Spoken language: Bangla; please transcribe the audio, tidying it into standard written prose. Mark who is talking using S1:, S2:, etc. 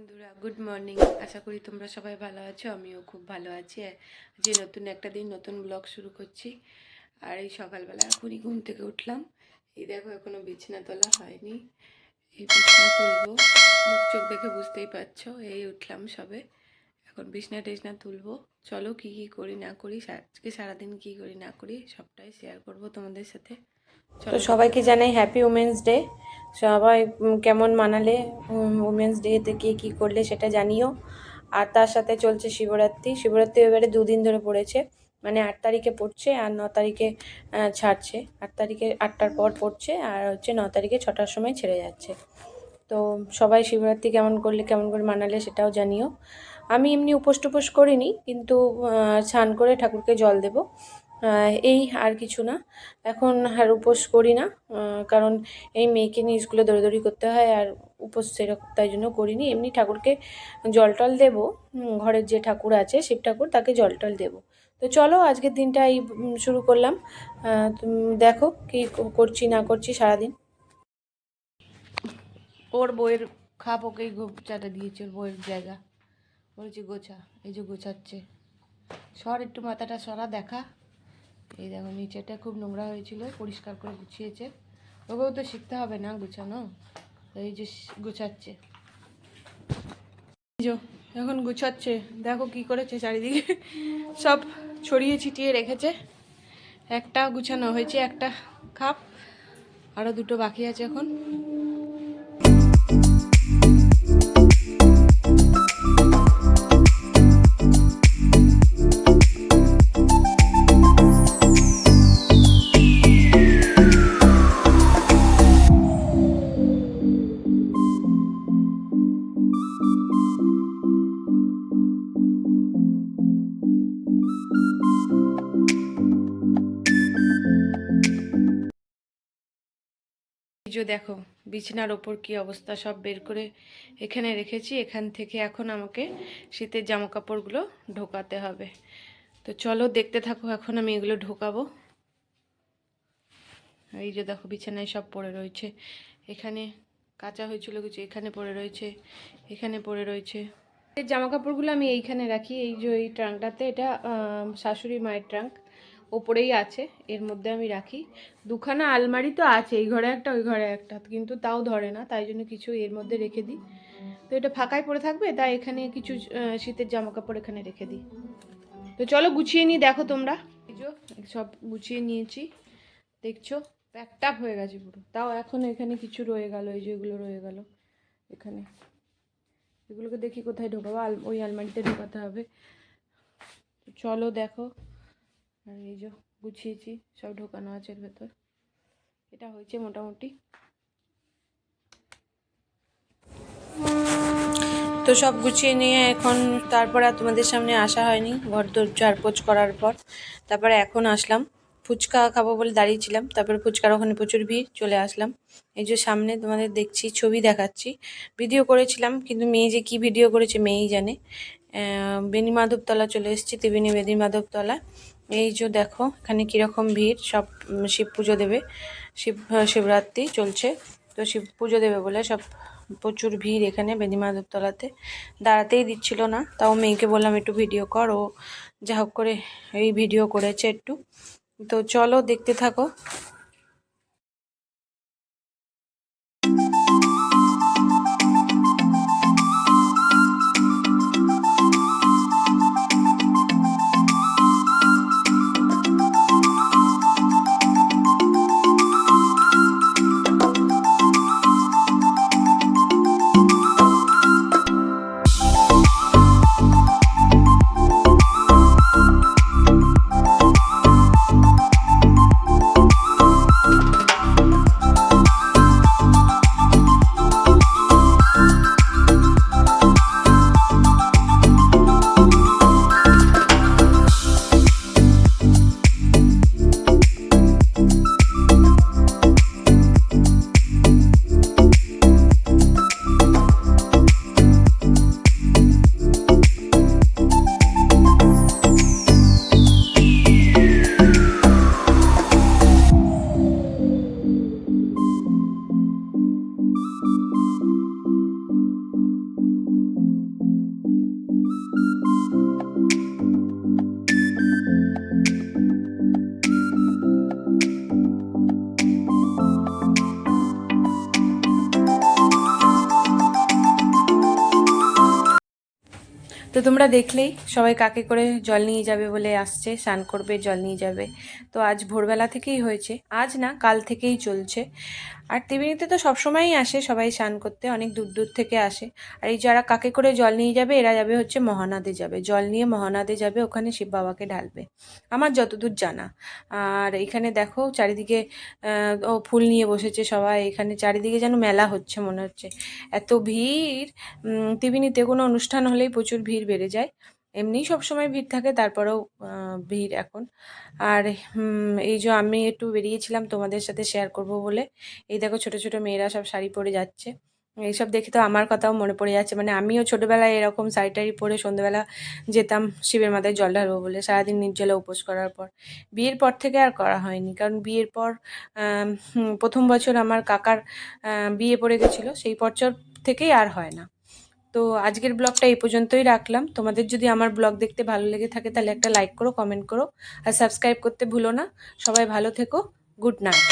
S1: বন্ধুরা গুড মর্নিং। আশা করি তোমরা সবাই ভালো আছো, আমিও খুব ভালো আছি। যে নতুন একটা দিন নতুন ব্লগ শুরু করছি। আর এই সকালবেলা এখনই ঘুম থেকে উঠলাম। এই দেখো এখনো বিছানা তোলা হয়নি, এই বিছানা তুলবো। মুখ চোখ দেখে বুঝতেই পারছো, এই উঠলাম সবে, এখন বিছনা টিছনা তুলবো। চলো কি কি করি না করি, আজকে সারাদিন কি করি না করি সবটাই শেয়ার করব তোমাদের সাথে। তো সবাইকে জানাই হ্যাপি উমেন্স ডে। সবাই কেমন মানালে উমেন্স ডেতে কে কী করলে সেটা জানিও। আর তার সাথে চলছে শিবরাত্রি। শিবরাত্রি এবারে 2 দিন ধরে পড়েছে, মানে 8 তারিখে পড়ছে আর 9 তারিখে ছাড়ছে। 8 তারিখে 8টার পর পড়ছে আর হচ্ছে 9 তারিখে 6টার সময় ছেড়ে যাচ্ছে। তো সবাই শিবরাত্রি কেমন করলে কেমন করে মানালে সেটাও জানিও। আমি এমনি উপোস টুপোস করিনি, কিন্তু স্নান করে ঠাকুরকে জল দেব, এই আর কিছু না। এখন আর উপোস করি না, কারণ এই মেয়েকে নিয়ে স্কুলে দৌড়াদৌড়ি করতে হয়, আর উপোস সেরকম তাই জন্য করিনি। এমনি ঠাকুরকে জল টল দেবো, ঘরের যে ঠাকুর আছে শিব ঠাকুর, তাকে জল টল দেবো। তো চলো আজকের দিনটা এই শুরু করলাম। দেখো কি করছি না করছি সারাদিন। ওর বইয়ের খাপ ওকেই গোছাটা দিয়েছে, ওর বইয়ের জায়গা বলেছি গোছা, এই যে গোছাচ্ছে। সর একটু মাথাটা সরা দেখা। এই দেখো নিচেটা খুব নোংরা হয়েছিল, পরিষ্কার করে গুছিয়েছে। ওকেও তো শিখতে হবে না গুছানো, এই যে গুছাচ্ছে। এখন গুছাচ্ছে, দেখো কি করেছে, চারিদিকে সব ছড়িয়ে ছিটিয়ে রেখেছে। একটা গুছানো হয়েছে, একটা খাপ, আরও 2টো বাকি আছে এখন। যে দেখো বিছানার ওপর কি অবস্থা, সব বের করে এখানে রেখেছি। এখান থেকে এখন আমাকে শীতের জামা কাপড়গুলো ঢোকাতে হবে। তো চলো দেখতে থাকো, এখন আমি এগুলো ঢোকাবো। এই যে দেখো বিছানায় সব পড়ে রয়েছে, এখানে কাঁচা হয়েছিল কিছু, এখানে পড়ে রয়েছে, এখানে পড়ে রয়েছে। এই জামা কাপড়গুলো আমি এইখানে রাখি, এই যে এই ট্রাঙ্কটাতে। এটা শাশুড়ি মায়ের ট্রাঙ্ক, ওপরেই আছে, এর মধ্যে আমি রাখি। 2খানা আলমারি তো আছে, এই ঘরে একটা ওই ঘরে একটা, কিন্তু তাও ধরে না, তাই জন্য কিছু এর মধ্যে রেখে দিই। তো এটা ফাঁকাই পড়ে থাকবে, তাই এখানে কিছু শীতের জামা কাপড় এখানে রেখে দিই। তো চলো গুছিয়ে নিই, দেখো তোমরা। এই যে সব গুছিয়ে নিয়েছি, দেখছো প্যাকটাপ হয়ে গেছে পুরো। তাও এখন এখানে কিছু রয়ে গেল, এই যে এগুলো রয়ে গেল এখানে। এগুলোকে দেখি কোথায় ঢোকাবো, ওই আলমারিতে ঢোকাতে হবে। চলো দেখো, আর এই যে গুছিয়েছি, সব ঢোকানো আছে এর ভেতর। এটা হয়েছে মোটামুটি। তো সব গুছিয়ে নিয়ে এখন তারপর আর তোমাদের সামনে আসা হয়নি, ঘর দোর ঝাড়পোছ করার পর। তারপরে এখন আসলাম, ফুচকা খাবো বলে দাঁড়িয়েছিলাম, তারপরে ফুচকার ওখানে প্রচুর ভিড়, চলে আসলাম। এই যে সামনে তোমাদের দেখছি, ছবি দেখাচ্ছি। ভিডিও করেছিলাম, কিন্তু মেয়ে যে কি ভিডিও করেছে মেয়েই জানে। বেনি মাধবতলা চলে এসেছি, ত্রিবেণী বেনি মাধবতলা। এই যে দেখো এখানে কীরকম ভিড়, সব শিব পুজো দেবে, শিবরাত্রি চলছে, তো শিব পুজো দেবে বলে সব প্রচুর ভিড় এখানে বেনি মাধবতলাতে। দাঁড়াতেই দিচ্ছিল না, তাও মেয়েকে বললাম একটু ভিডিও কর, ও যা হোক করে এই ভিডিও করেছে একটু। তো চলো দেখতে থাকো। তো তোমরা দেখলেই সবাই কাকে করে জল নিয়ে যাবে বলে আসছে, স্নান করবে, জল নিয়ে যাবে। তো আজ ভোরবেলা থেকেই হয়েছে, আজ না কাল থেকেই চলছে। আর ত্রিবেণীতে তো সবসময়ই আসে সবাই স্নান করতে, অনেক দূর দূর থেকে আসে। আর এই যারা কাকে করে জল নিয়ে যাবে, এরা যাবে হচ্ছে মহানাদে যাবে, জল নিয়ে মহানাদে যাবে, ওখানে শিব বাবাকে ঢালবে, আমার যতদূর জানা। আর এখানে দেখো চারিদিকে ও ফুল নিয়ে বসেছে সবাই, এখানে চারিদিকে যেন মেলা হচ্ছে মনে হচ্ছে, এত ভিড়। ত্রিবেণীতে কোনো অনুষ্ঠান হলেই প্রচুর ভিড় বেড়ে যায়, এমনিই সবসময় ভিড় থাকে, তারপরেও ভিড় এখন। আর এই যে আমি একটু বেরিয়েছিলাম তোমাদের সাথে শেয়ার করব বলে, এই দেখো ছোট ছোট মেয়েরা সব শাড়ি পরে যাচ্ছে, এইসব দেখে তো আমার কথাও মনে পড়ে যাচ্ছে, মানে আমিও ছোটোবেলায় এরকম শাড়ি টাড়ি পরে সন্ধ্যেবেলা যেতাম শিবের মাথায় জল ঢালবো বলে, সারাদিন নির্জলা উপোস করার পর। বিয়ের পর থেকে আর করা হয়নি, কারণ বিয়ের পর প্রথম বছর আমার কাকার বিয়ে পড়ে গেছিলো, সেই বছর থেকেই আর হয় না। তো আজকের ব্লগটা এই পর্যন্তই রাখলাম। তোমাদের যদি আমার ব্লগ দেখতে ভালো লেগে থাকে তাহলে একটা লাইক করো, কমেন্ট করো, আর সাবস্ক্রাইব করতে ভুলো না। সবাই ভালো থেকো, গুড নাইট।